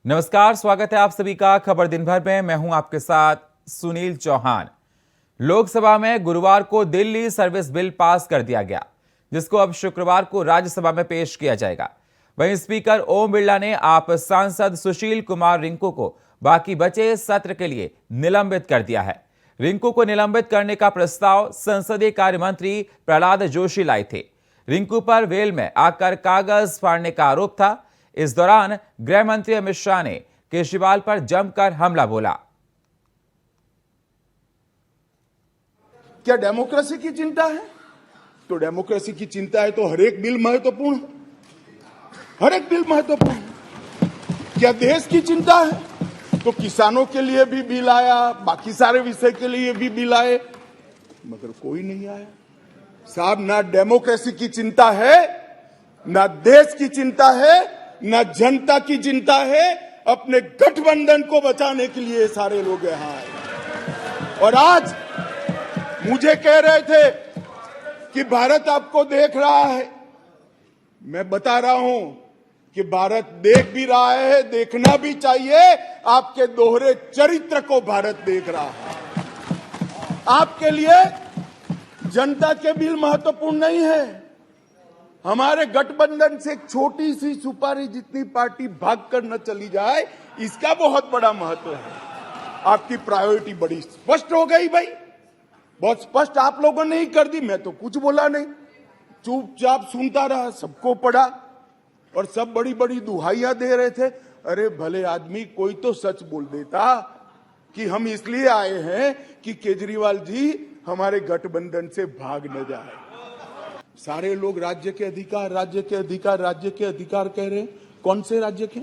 नमस्कार, स्वागत है आप सभी का खबर दिन भर में। मैं हूं आपके साथ सुनील चौहान। लोकसभा में गुरुवार को दिल्ली सर्विस बिल पास कर दिया गया, जिसको अब शुक्रवार को राज्यसभा में पेश किया जाएगा। वहीं स्पीकर ओम बिरला ने आप सांसद सुशील कुमार रिंकू को बाकी बचे सत्र के लिए निलंबित कर दिया है। रिंकू को निलंबित करने का प्रस्ताव संसदीय कार्य मंत्री प्रहलाद जोशी लाए थे। रिंकू पर वेल में आकर कागज फाड़ने का आरोप था। इस दौरान गृह मंत्री अमित शाह ने केजरीवाल पर जमकर हमला बोला। क्या डेमोक्रेसी की चिंता है? तो डेमोक्रेसी की चिंता है तो हर एक बिल महत्वपूर्ण है, हर एक बिल महत्वपूर्ण है। क्या देश की चिंता है तो किसानों के लिए भी बिल आया, बाकी सारे विषय के लिए भी बिल आए, मगर कोई नहीं आया। साहब, ना डेमोक्रेसी की चिंता है, ना देश की चिंता है, ना जनता की चिंता है। अपने गठबंधन को बचाने के लिए सारे लोग यहां आए और आज मुझे कह रहे थे कि भारत आपको देख रहा है। मैं बता रहा हूं कि भारत देख भी रहा है, देखना भी चाहिए। आपके दोहरे चरित्र को भारत देख रहा है। आपके लिए जनता के बिल महत्वपूर्ण नहीं है। हमारे गठबंधन से एक छोटी सी सुपारी जितनी पार्टी भागकर न चली जाए, इसका बहुत बड़ा महत्व है। आपकी प्रायोरिटी बड़ी स्पष्ट हो गई भाई, बहुत स्पष्ट आप लोगों ने ही कर दी। मैं तो कुछ बोला नहीं, चुपचाप सुनता रहा, सबको पढ़ा और सब बड़ी बड़ी दुहाइयां दे रहे थे। अरे भले आदमी, कोई तो सच बोल देता कि हम इसलिए आए हैं कि केजरीवाल जी हमारे गठबंधन से भाग न जाए। सारे लोग राज्य के अधिकार, राज्य के अधिकार, राज्य के अधिकार कह रहे हैं। कौन से राज्य के?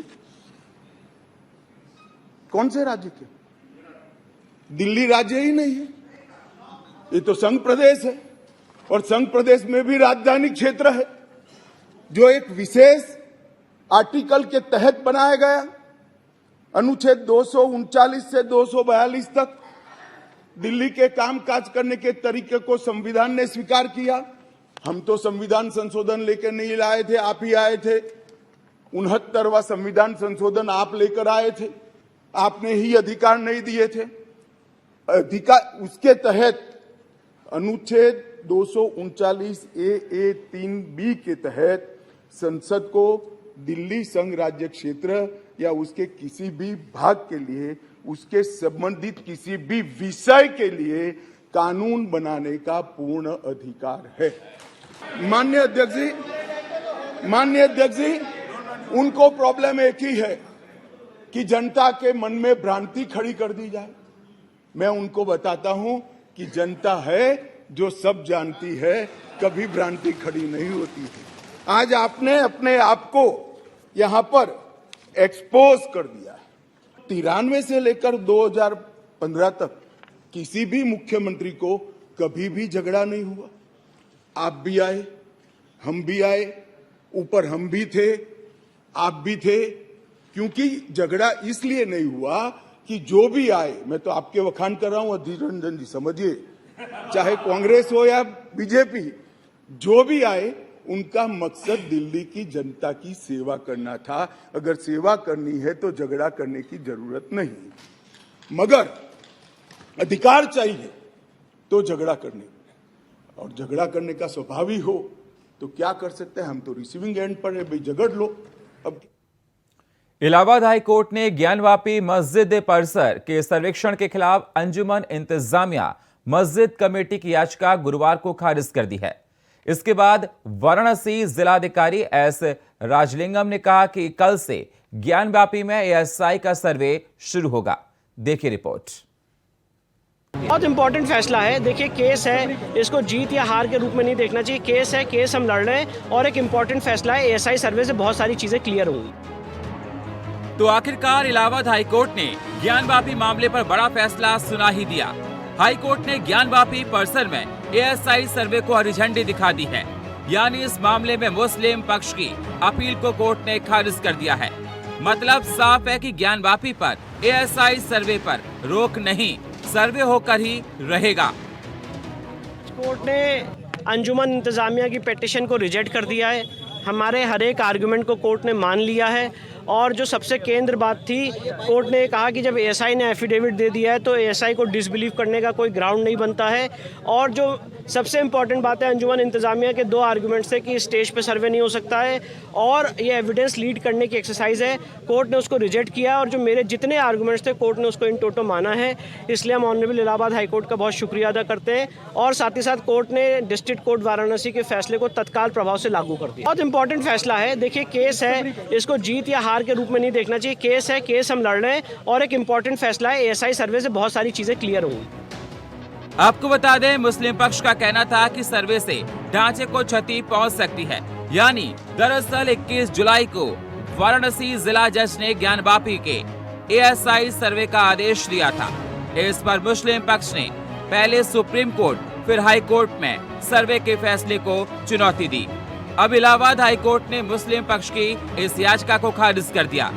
कौन से राज्य के? दिल्ली राज्य ही नहीं है, ये तो संघ प्रदेश है और संघ प्रदेश में भी राजधानी क्षेत्र है, जो एक विशेष आर्टिकल के तहत बनाया गया। अनुच्छेद 239 से 242 तक दिल्ली के कामकाज करने के तरीके को संविधान ने स्वीकार किया। हम तो संविधान संशोधन लेकर नहीं लाए थे, आप ही आए थे। 69वां संविधान संशोधन आप लेकर आए थे, आपने ही अधिकार नहीं दिए थे। अधिकार उसके तहत अनुच्छेद 239 ए 3B के तहत संसद को दिल्ली संघ राज्य क्षेत्र या उसके किसी भी भाग के लिए, उसके संबंधित किसी भी विषय के लिए कानून बनाने का पूर्ण अधिकार है। माननीय अध्यक्ष जी, उनको प्रॉब्लम एक ही है कि जनता के मन में भ्रांति खड़ी कर दी जाए। मैं उनको बताता हूं कि जनता है जो सब जानती है, कभी भ्रांति खड़ी नहीं होती है। आज आपने अपने आप को यहां पर एक्सपोज कर दिया है। 93 से लेकर 2015 तक किसी भी मुख्यमंत्री को कभी भी झगड़ा नहीं हुआ। आप भी आए, हम भी आए, ऊपर हम भी थे, आप भी थे। क्योंकि झगड़ा इसलिए नहीं हुआ कि जो भी आए, मैं तो आपके वखान कर रहा हूं अधीर रंजन जी, समझिए, चाहे कांग्रेस हो या बीजेपी, जो भी आए उनका मकसद दिल्ली की जनता की सेवा करना था। अगर सेवा करनी है तो झगड़ा करने की जरूरत नहीं, मगर अधिकार चाहिए तो झगड़ा करने, और झगड़ा करने का स्वभाव ही हो तो क्या कर सकते हैं। हम तो रिसीविंग एंड पर है भाई, झगड़ लो। अब इलाहाबाद हाई कोर्ट ने ज्ञानवापी मस्जिद परिसर के सर्वेक्षण के खिलाफ अंजुमन इंतजामिया मस्जिद कमेटी की याचिका गुरुवार को खारिज कर दी है। इसके बाद वाराणसी जिलाधिकारी एस राजलिंगम ने कहा कि कल से ज्ञानवापी में एएसआई का सर्वे शुरू होगा। देखिए रिपोर्ट। बहुत इंपॉर्टेंट फैसला है। देखिए, केस है, इसको जीत या हार के रूप में नहीं देखना चाहिए। केस है, केस हम लड़ रहे हैं और एक इंपॉर्टेंट फैसला है। एएसआई सर्वे से बहुत सारी चीजें क्लियर होंगी। तो आखिरकार इलाहाबाद हाईकोर्ट ने ज्ञानवापी मामले पर बड़ा फैसला सुना ही दिया। हाईकोर्ट ने ज्ञानवापी परिसर में एएसआई सर्वे को हरी झंडी दिखा दी है, यानी इस मामले में मुस्लिम पक्ष की अपील को कोर्ट ने खारिज कर दिया है। मतलब साफ है कि ज्ञानवापी पर एएसआई सर्वे पर रोक नहीं, सर्वे होकर ही रहेगा। कोर्ट ने अंजुमन इंतजामिया की पिटीशन को रिजेक्ट कर दिया है। हमारे हर एक आर्गुमेंट को कोर्ट ने मान लिया है और जो सबसे केंद्र बात थी, कोर्ट ने कहा कि जब एएसआई ने एफिडेविट दे दिया है तो एएसआई को डिसबिलीव करने का कोई ग्राउंड नहीं बनता है। और जो सबसे इम्पॉर्टेंट बात है, अंजुमन इंतज़ामिया के 2 आर्गूमेंट्स थे कि स्टेज पे सर्वे नहीं हो सकता है और ये एविडेंस लीड करने की एक्सरसाइज है। कोर्ट ने उसको रिजेक्ट किया और जो मेरे जितने आर्गूमेंट्स थे कोर्ट ने उसको इन टोटो माना है। इसलिए हम ऑनरेबल इलाहाबाद हाई कोर्ट का बहुत शुक्रिया अदा करते हैं और साथ ही साथ कोर्ट ने डिस्ट्रिक्ट कोर्ट वाराणसी के फैसले को तत्काल प्रभाव से लागू कर दिया। बहुत इंपॉर्टेंट फैसला है। देखिए, केस है, इसको जीत या हार के रूप में नहीं देखना चाहिए। केस है, केस हम लड़ रहे हैं और एक इंपॉर्टेंट फैसला है। एएसआई सर्वे से बहुत सारी चीजें क्लियर होंगी। आपको बता दें, मुस्लिम पक्ष का कहना था कि सर्वे से ढांचे को क्षति पहुंच सकती है। यानी दरअसल 21 जुलाई को वाराणसी जिला जज ने ज्ञानवापी के एएसआई सर्वे का आदेश दिया था। इस पर मुस्लिम पक्ष ने पहले सुप्रीम कोर्ट फिर हाई कोर्ट में सर्वे के फैसले को चुनौती दी। अब इलाहाबाद हाई कोर्ट ने मुस्लिम पक्ष की इस याचिका को खारिज कर दिया।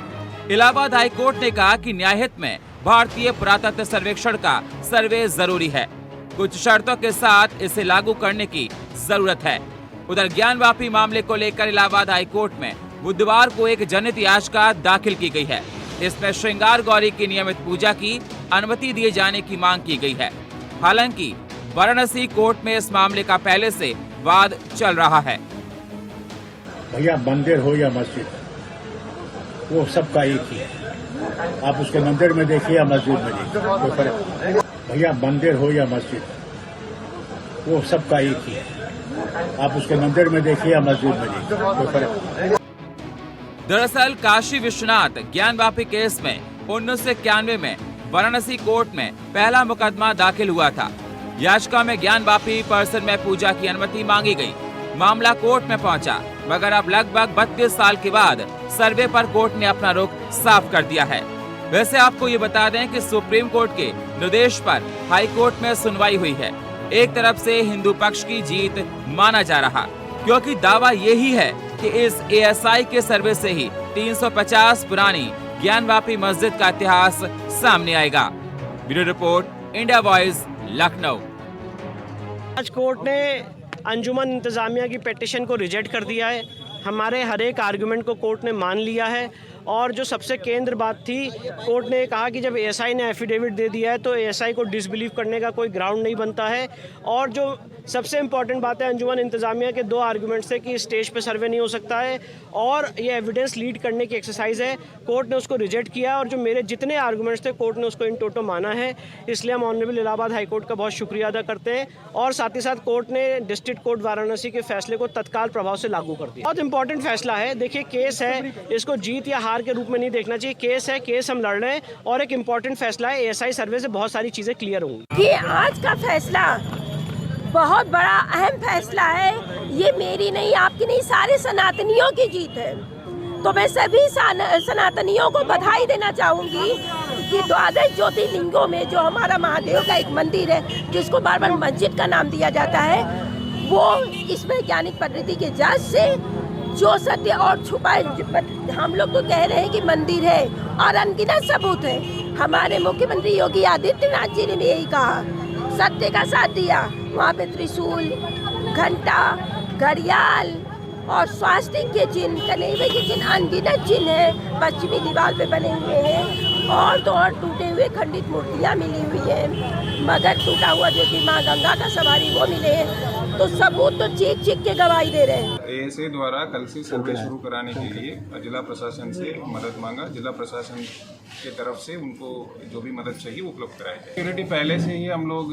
इलाहाबाद हाई कोर्ट ने कहा कि न्यायहित में भारतीय पुरातत्व सर्वेक्षण का सर्वे जरूरी है, कुछ शर्तों के साथ इसे लागू करने की जरूरत है। उधर ज्ञानवापी मामले को लेकर इलाहाबाद हाई कोर्ट में बुधवार को एक जनहित याचिका दाखिल की गई है। इसमें श्रृंगार गौरी की नियमित पूजा की अनुमति दिए जाने की मांग की गई है। हालांकि वाराणसी कोर्ट में इस मामले का पहले से वाद चल रहा है। भैया, मंदिर हो या मस्जिद, वो सबका एक ही है। आप उसके मंदिर में देखिए या मस्जिद में देखिए, भैया मंदिर हो या मस्जिद, वो सबका एक ही है। आप उसके मंदिर में देखिए या मस्जिद में देखिए। दरअसल काशी विश्वनाथ ज्ञानवापी केस में 1991 में वाराणसी कोर्ट में पहला मुकदमा दाखिल हुआ था। याचिका में ज्ञानवापी परिसर में पूजा की अनुमति मांगी गई। मामला कोर्ट में पहुंचा, मगर अब लगभग 32 साल के बाद सर्वे पर कोर्ट ने अपना रुख साफ कर दिया है। वैसे आपको ये बता दें कि सुप्रीम कोर्ट के निर्देश पर हाई कोर्ट में सुनवाई हुई है। एक तरफ से हिंदू पक्ष की जीत माना जा रहा, क्योंकि दावा यही है कि इस एएसआई के सर्वे से ही 350 पुरानी ज्ञानवापी मस्जिद का इतिहास सामने आएगा। Bureau report, India voice, Lucknow. आज कोर्ट ने अंजुमन इंतज़ामिया की पिटीशन को रिजेक्ट कर दिया है। हमारे हर एक आर्गूमेंट को कोर्ट ने मान लिया है और जो सबसे केंद्र बात थी, कोर्ट ने कहा कि जब एएसआई ने एफिडेविट दे दिया है तो एएसआई को डिसबिलीव करने का कोई ग्राउंड नहीं बनता है। और जो सबसे इम्पॉर्टेंट बात है, अंजुमन इंतज़ामिया के 2 आर्गूमेंट्स थे कि स्टेज पे सर्वे नहीं हो सकता है और ये एविडेंस लीड करने की एक्सरसाइज है। कोर्ट ने उसको रिजेक्ट किया और जो मेरे जितने आर्गूमेंट्स थे कोर्ट ने उसको इन टोटो माना है। इसलिए हम ऑनरेबल इलाहाबाद हाई कोर्ट का बहुत शुक्रिया अदा करते हैं और साथ ही साथ कोर्ट ने डिस्ट्रिक्ट कोर्ट वाराणसी के फैसले को तत्काल प्रभाव से लागू कर दिया। बहुत इंपॉर्टेंट फैसला है। देखिए, केस है, इसको जीत या हार के रूप में नहीं देखना चाहिए। केस है, केस हम लड़ रहे हैं और एक इंपॉर्टेंट फैसला है। एएसआई सर्वे से बहुत सारी चीजें क्लियर होंगी। ये आज का फैसला बहुत बड़ा अहम फैसला है। ये मेरी नहीं, आपकी नहीं, सारे सनातनियों की जीत है। तो मैं सभी सनातनियों को बधाई देना चाहूँगी कि 12 ज्योतिर्लिंगों में जो हमारा महादेव का एक मंदिर है, जिसको बार बार मस्जिद का नाम दिया जाता है, वो इस वैज्ञानिक पद्धति के जांच से जो सत्य और छुपाए, हम लोग तो कह रहे हैं कि मंदिर है और अनगिनत सबूत है। हमारे मुख्यमंत्री योगी आदित्यनाथ जी ने भी यही कहा, सत्य का साथ दिया। वहाँ पे त्रिशूल, घंटा, घड़ियाल और स्वास्तिक के चिन्ह, कनेवे के चिन्ह, अनगिनत चिन्ह है पश्चिमी दीवार पे बने हुए हैं। और तो और टूटे हुए खंडित मूर्तियाँ मिली हुई हैं, मगर टूटा हुआ जो कि माँ गंगा का सवारी वो मिले हैं। तो सबूत तो चीख चीख के गवाही दे रहे हैं। एएसआई द्वारा कल से सर्वे शुरू कराने के लिए जिला प्रशासन से मदद मांगा। जिला प्रशासन के तरफ से उनको जो भी मदद चाहिए वो उपलब्ध कराई जाए। सिक्योरिटी पहले से ही हम लोग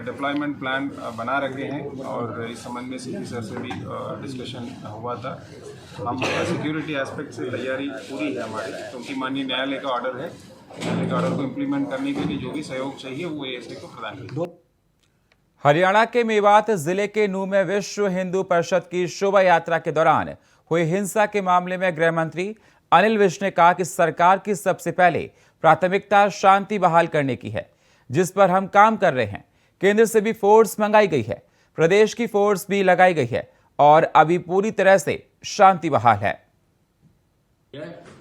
डिप्लॉयमेंट प्लान बना रखे हैं और इस संबंध में सीपी सर से भी डिस्कशन हुआ था। हम सिक्योरिटी एस्पेक्ट से तैयारी पूरी है हमारी, क्योंकि माननीय न्यायालय का ऑर्डर है। न्यायालय के ऑर्डर को इम्प्लीमेंट करने के लिए जो भी सहयोग चाहिए वो एएसआई को प्रदान किया। हरियाणा के मेवात जिले के नूह में विश्व हिंदू परिषद की शोभा यात्रा के दौरान हुई हिंसा के मामले में गृह मंत्री अनिल विज ने कहा कि सरकार की सबसे पहले प्राथमिकता शांति बहाल करने की है, जिस पर हम काम कर रहे हैं। केंद्र से भी फोर्स मंगाई गई है, प्रदेश की फोर्स भी लगाई गई है और अभी पूरी तरह से शांति बहाल है।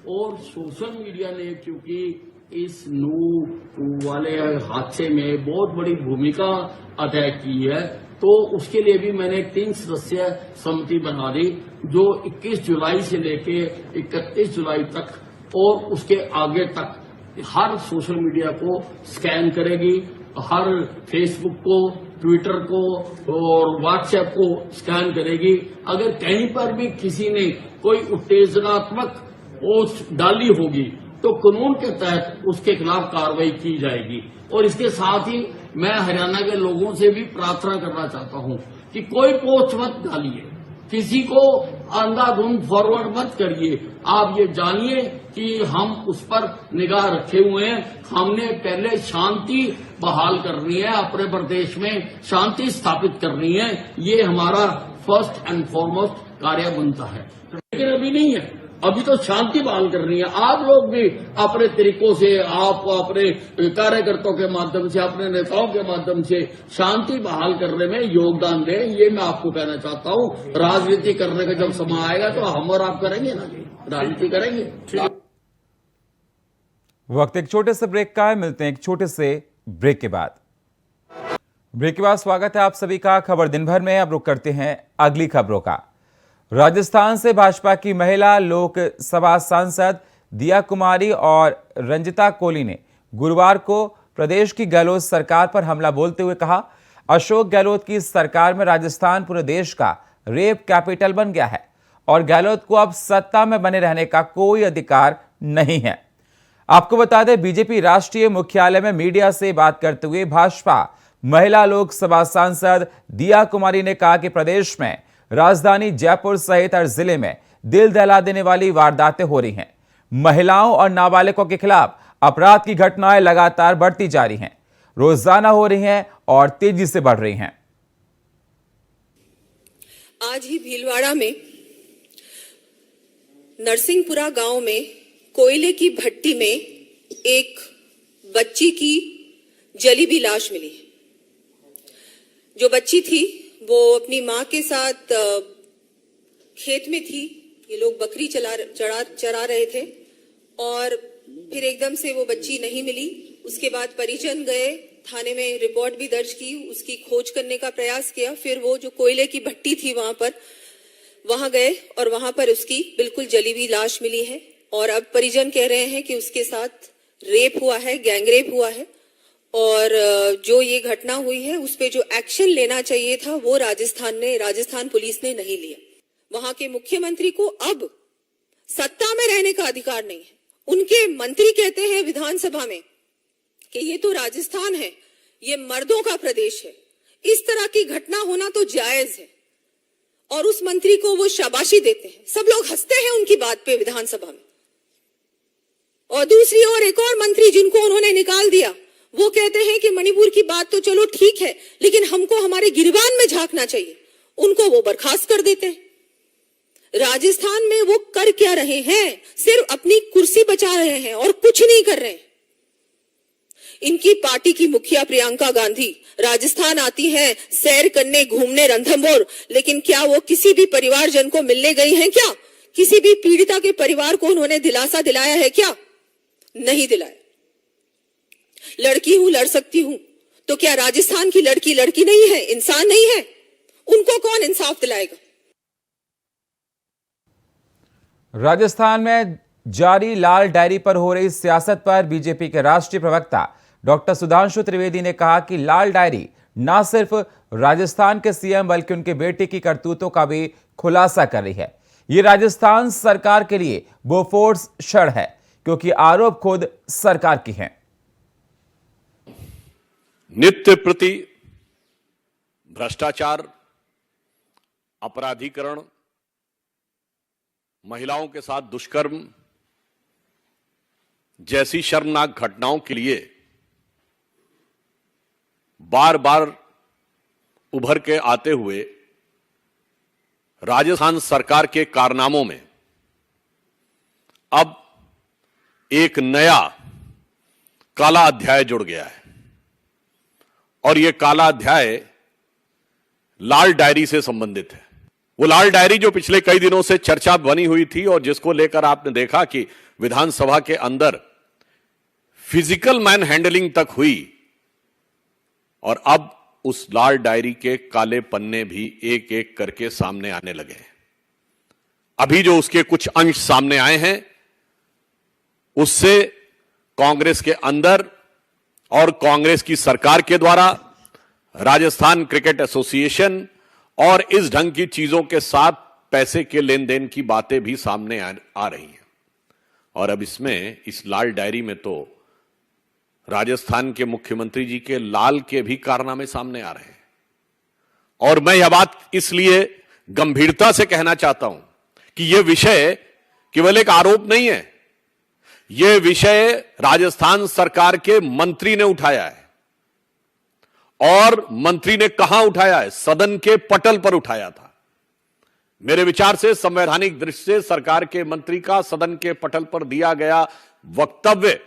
और सोशल मीडिया ने क्योंकि इस नूह वाले हादसे में बहुत बड़ी भूमिका अदा की है, तो उसके लिए भी मैंने एक 3 सदस्यीय समिति बना दी जो 21 जुलाई से लेके 31 जुलाई तक और उसके आगे तक हर सोशल मीडिया को स्कैन करेगी, हर फेसबुक को, ट्विटर को और व्हाट्सएप को स्कैन करेगी। अगर कहीं पर भी किसी ने कोई उत्तेजनात्मक पोस्ट डाली होगी तो कानून के तहत उसके खिलाफ कार्रवाई की जाएगी। और इसके साथ ही मैं हरियाणा के लोगों से भी प्रार्थना करना चाहता हूं कि कोई पोस्ट मत डालिए, किसी को अंधाधुंध फॉरवर्ड मत करिए। आप ये जानिए कि हम उस पर निगाह रखे हुए हैं। हमने पहले शांति बहाल करनी है, अपने प्रदेश में शांति स्थापित करनी है। ये हमारा फर्स्ट एंड फॉरमोस्ट कार्य बनता है, लेकिन अभी नहीं है। अभी तो शांति बहाल करनी है। आप लोग भी अपने तरीकों से, आप अपने कार्यकर्ताओं के माध्यम से, अपने नेताओं के माध्यम से शांति बहाल करने में योगदान दें। ये मैं आपको कहना चाहता हूँ। राजनीति करने का जब समय आएगा तो हम और आप करेंगे ना, राजनीति करेंगे। वक्त एक छोटे से ब्रेक का है, मिलते हैं एक छोटे से ब्रेक के बाद। ब्रेक के बाद स्वागत है आप सभी का खबर दिन भर में। अब रुक करते हैं अगली खबरों का। राजस्थान से भाजपा की महिला लोकसभा सांसद दिया कुमारी और रंजिता कोहली ने गुरुवार को प्रदेश की गहलोत सरकार पर हमला बोलते हुए कहा, अशोक गहलोत की सरकार में राजस्थान पूरे देश का रेप कैपिटल बन गया है और गहलोत को अब सत्ता में बने रहने का कोई अधिकार नहीं है। आपको बता दें, बीजेपी राष्ट्रीय मुख्यालय में मीडिया से बात करते हुए भाजपा महिला लोकसभा सांसद दिया कुमारी ने कहा कि प्रदेश में राजधानी जयपुर सहित हर जिले में दिल दहला देने वाली वारदातें हो रही हैं। महिलाओं और नाबालिगों के खिलाफ अपराध की घटनाएं लगातार बढ़ती जा रही हैं, रोजाना हो रही हैं और तेजी से बढ़ रही हैं। आज ही भीलवाड़ा में नरसिंहपुरा गांव में कोयले की भट्टी में एक बच्ची की जली हुई लाश मिली। जो बच्ची थी वो अपनी मां के साथ खेत में थी। ये लोग बकरी चरा रहे थे और फिर एकदम से वो बच्ची नहीं मिली। उसके बाद परिजन गए, थाने में रिपोर्ट भी दर्ज की, उसकी खोज करने का प्रयास किया। फिर वो जो कोयले की भट्टी थी वहां गए और वहां पर उसकी बिल्कुल जली हुई लाश मिली है। और अब परिजन कह रहे हैं कि उसके साथ रेप हुआ है, गैंग रेप हुआ है। और जो ये घटना हुई है उस पे जो एक्शन लेना चाहिए था वो राजस्थान पुलिस ने नहीं लिया। वहां के मुख्यमंत्री को अब सत्ता में रहने का अधिकार नहीं है। उनके मंत्री कहते हैं विधानसभा में कि ये तो राजस्थान है, ये मर्दों का प्रदेश है, इस तरह की घटना होना तो जायज है। और उस मंत्री को वो शाबाशी देते हैं, सब लोग हंसते हैं उनकी बात पे विधानसभा में। और दूसरी ओर एक और मंत्री जिनको उन्होंने निकाल दिया, वो कहते हैं कि मणिपुर की बात तो चलो ठीक है, लेकिन हमको हमारे गिरबान में झांकना चाहिए। उनको वो बर्खास्त कर देते हैं। राजस्थान में वो कर क्या रहे हैं? सिर्फ अपनी कुर्सी बचा रहे हैं और कुछ नहीं कर रहे हैं। इनकी पार्टी की मुखिया प्रियंका गांधी राजस्थान आती हैं सैर करने, घूमने, रणथंभौर, लेकिन क्या वो किसी भी परिवारजन को मिलने गई हैं? क्या किसी भी पीड़िता के परिवार को उन्होंने दिलासा दिलाया है? क्या नहीं दिलाया। लड़की हूं, लड़ सकती हूं, तो क्या राजस्थान की लड़की लड़की नहीं है, इंसान नहीं है? उनको कौन इंसाफ दिलाएगा? राजस्थान में जारी लाल डायरी पर हो रही सियासत पर बीजेपी के राष्ट्रीय प्रवक्ता डॉक्टर सुधांशु त्रिवेदी ने कहा कि लाल डायरी न सिर्फ राजस्थान के सीएम बल्कि उनके बेटे की करतूतों का भी खुलासा कर रही है। ये राजस्थान सरकार के लिए बोफोर्स क्षण है, क्योंकि आरोप खुद सरकार की हैं। नित्य प्रति भ्रष्टाचार, अपराधीकरण, महिलाओं के साथ दुष्कर्म जैसी शर्मनाक घटनाओं के लिए बार बार उभर के आते हुए राजस्थान सरकार के कारनामों में अब एक नया काला अध्याय जुड़ गया है। और यह काला अध्याय लाल डायरी से संबंधित है। वो लाल डायरी जो पिछले कई दिनों से चर्चा बनी हुई थी और जिसको लेकर आपने देखा कि विधानसभा के अंदर फिजिकल मैन हैंडलिंग तक हुई, और अब उस लाल डायरी के काले पन्ने भी एक एक करके सामने आने लगे। अभी जो उसके कुछ अंश सामने आए हैं, उससे कांग्रेस के अंदर और कांग्रेस की सरकार के द्वारा राजस्थान क्रिकेट एसोसिएशन और इस ढंग की चीजों के साथ पैसे के लेन देन की बातें भी सामने आ रही हैं। और अब इसमें इस लाल डायरी में तो राजस्थान के मुख्यमंत्री जी के लाल के भी कारनामे सामने आ रहे हैं। और मैं यह बात इसलिए गंभीरता से कहना चाहता हूं कि यह विषय केवल एक आरोप नहीं है, यह विषय राजस्थान सरकार के मंत्री ने उठाया है। और मंत्री ने कहां उठाया है? सदन के पटल पर उठाया था। मेरे विचार से संवैधानिक दृष्टि से सरकार के मंत्री का सदन के पटल पर दिया गया वक्तव्य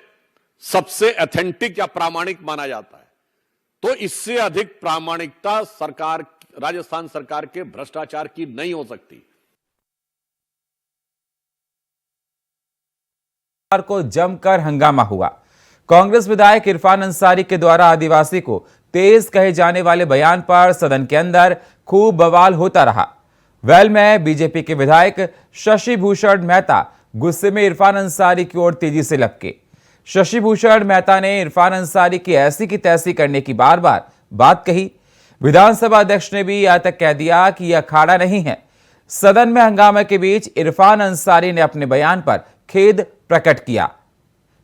सबसे ऑथेंटिक या प्रामाणिक माना जाता है। तो इससे अधिक प्रामाणिकता सरकार, राजस्थान सरकार के भ्रष्टाचार की नहीं हो सकती। को जमकर हंगामा हुआ। कांग्रेस विधायक इरफान अंसारी के द्वारा आदिवासी को तेज कहे जाने वाले बयान पर सदन के अंदर खूब बवाल होता रहा। वेल में बीजेपी के विधायक शशि भूषण मेहता गुस्से में इरफान अंसारी की ओर तेजी से लपके। शशि भूषण मेहता ने इरफान अंसारी की ऐसी की तैसी करने की बार बार बात कही। विधानसभा अध्यक्ष ने भी यह तक कह दिया कि यह अखाड़ा नहीं है। सदन में हंगामे के बीच इरफान अंसारी ने अपने बयान पर खेद प्रकट किया।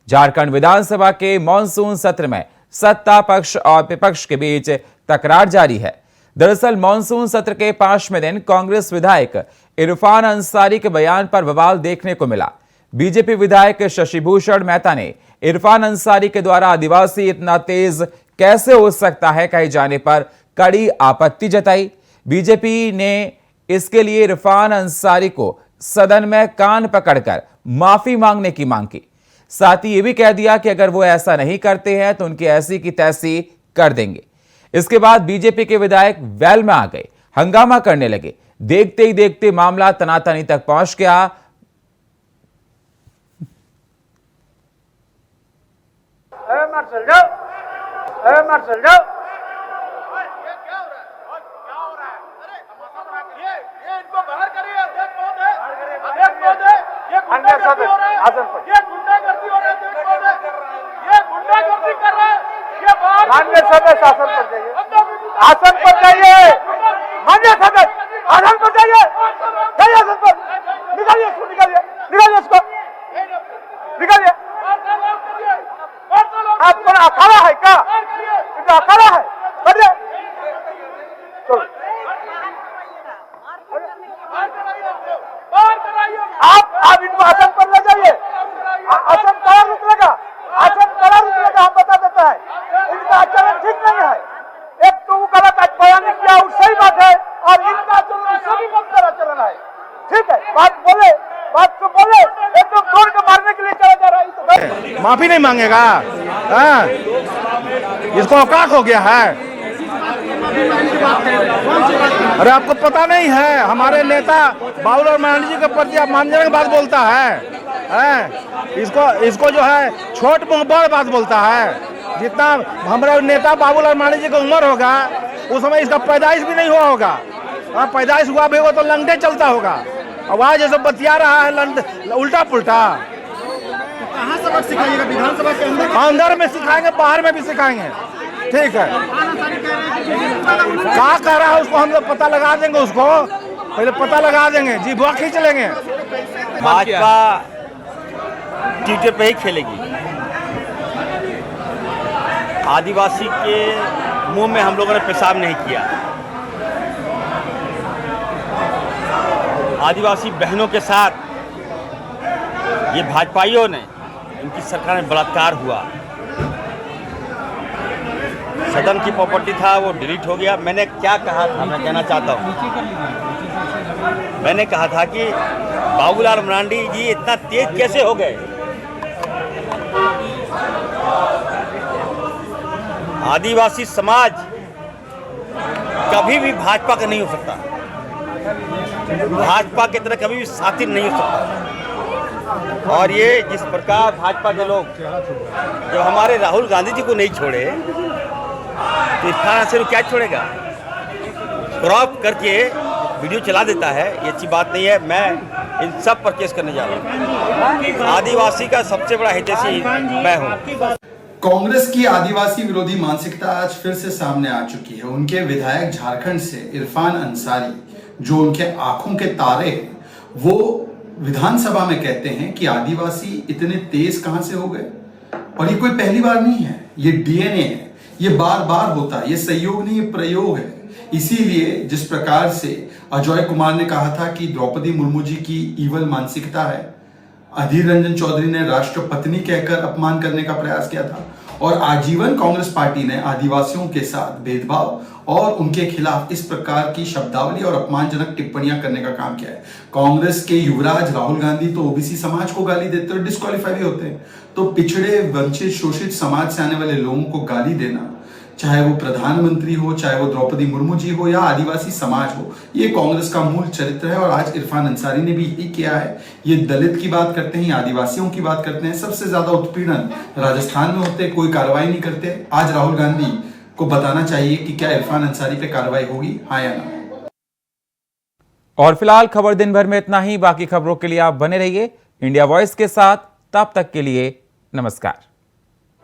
झारखंड विधानसभा के मॉनसून सत्र में सत्ता पक्ष और विपक्ष के बीच तकरार जारी है। दरअसल मॉनसून सत्र के 5वें दिन कांग्रेस विधायक इरफान अंसारी के बयान पर बवाल देखने को मिला। बीजेपी विधायक शशि भूषण मेहता ने इरफान अंसारी के द्वारा आदिवासी इतना तेज कैसे हो सकता है कहे जाने पर कड़ी आपत्ति जताई। बीजेपी ने इसके लिए इरफान अंसारी को सदन में कान पकड़कर माफी मांगने की मांग की। साथ ही यह भी कह दिया कि अगर वो ऐसा नहीं करते हैं तो उनकी ऐसी की तैसी कर देंगे। इसके बाद बीजेपी के विधायक वेल में आ गए, हंगामा करने लगे। देखते ही देखते मामला तनातनी तक पहुंच गया। मान्य सदस्य आसन पर जाइए, आसन पर जाइए, मान्य सदस्य आसन पर जाइए, जाइए आसन पर, निकालिए इसको, निकालिए, निकालिए इसको, निकालिए। आपका अखाड़ा है क्या? इनका अखाड़ा है, बढ़िए। आप इनको आसन पर ले जाइए, आसन कड़ा रुकेगा, आसन कड़ा रुकेगा, हम बता देता है। इनका आचरण ठीक नहीं है। एक तो वो गलत बयान किया, वो सही बात है, और इनका आचरण सभी गलत आचरण है। ठीक है, बात बोले, बात तो बोले, एकदम जोर के मारने के लिए चला जा रहा है। तो माफी नहीं मांगेगा, हाँ? इसको औकात हो गया है। अरे आपको पता नहीं है, हमारे नेता बाबूलाल मरांडी जी के प्रति आप मानजनक बात बोलता है। इसको जो है छोट मुंह बड़ बात बोलता है। जितना हमारे नेता बाबूलाल मरांडी जी की उम्र होगा उस समय इसका पैदाइश भी नहीं हुआ होगा। पैदाइश हुआ भी होगा तो लंगटे चलता होगा। आवाज जैसे बतिया रहा है उल्टा पुल्टा। कहाँ सबक सिखाइएगा? विधानसभा के अंदर में सिखाएंगे, बाहर में भी सिखाएंगे। ठीक है, क्या कह रहा है उसको हम लोग पता लगा देंगे, उसको पहले पता लगा देंगे, जी बुआ खींच लेंगे। भाजपा ट्विटर पे ही खेलेगी। आदिवासी के मुंह में हम लोगों ने पेशाब नहीं किया। आदिवासी बहनों के साथ ये भाजपाइयों ने, इनकी सरकार में बलात्कार हुआ। सदन की प्रॉपर्टी था वो डिलीट हो गया। मैंने क्या कहा था, मैं कहना चाहता हूँ, मैंने कहा था कि बाबूलाल मरांडी जी इतना तेज कैसे हो गए। आदिवासी समाज कभी भी भाजपा का नहीं हो सकता, भाजपा की तरह कभी भी शातिर नहीं हो सकता। और ये जिस प्रकार भाजपा के लोग जब हमारे राहुल गांधी जी को नहीं छोड़े तो इरफान अंसारी क्या छोड़ेगा? क्रॉप करके वीडियो चला देता है, ये अच्छी बात नहीं है। मैं इन सब पर केस करने जा रहा हूँ। आदिवासी का सबसे बड़ा हितैषी मैं हूँ। कांग्रेस की आदिवासी विरोधी मानसिकता आज फिर से सामने आ चुकी है। उनके विधायक झारखंड से इरफान अंसारी, जो उनके आंखों के तारे हैं, वो विधानसभा में कहते हैं कि आदिवासी इतने तेज कहां से हो गए। और ये कोई पहली बार नहीं है, ये डीएनए है, ये बार बार होता है, ये संयोग नहीं, ये प्रयोग है। इसीलिए जिस प्रकार से अजय कुमार ने कहा था कि द्रौपदी मुर्मू जी की ईवल मानसिकता है, अधीर रंजन चौधरी ने राष्ट्रपत्नी कहकर अपमान करने का प्रयास किया था, और आजीवन कांग्रेस पार्टी ने आदिवासियों के साथ भेदभाव और उनके खिलाफ इस प्रकार की शब्दावली और अपमानजनक टिप्पणियां करने का काम किया है। कांग्रेस के युवराज राहुल गांधी तो ओबीसी समाज को गाली देते और डिस्क्वालीफाई भी होते हैं। तो पिछड़े, वंचित, शोषित समाज से आने वाले लोगों को गाली देना, चाहे वो प्रधानमंत्री हो, चाहे वो द्रौपदी मुर्मू जी हो या आदिवासी समाज हो, ये कांग्रेस का मूल चरित्र है। और आज इरफान अंसारी ने भी यही किया है। ये दलित की बात करते हैं, आदिवासियों की बात करते हैं। सबसे ज्यादा उत्पीड़न राजस्थान में होते, कोई कार्रवाई नहीं करते। आज राहुल गांधी को बताना चाहिए कि क्या इरफान अंसारी पे कार्रवाई होगी, हाँ या ना। और फिलहाल खबर दिन भर में इतना ही। बाकी खबरों के लिए आप बने रहिए इंडिया वॉइस के साथ। तब तक के लिए नमस्कार।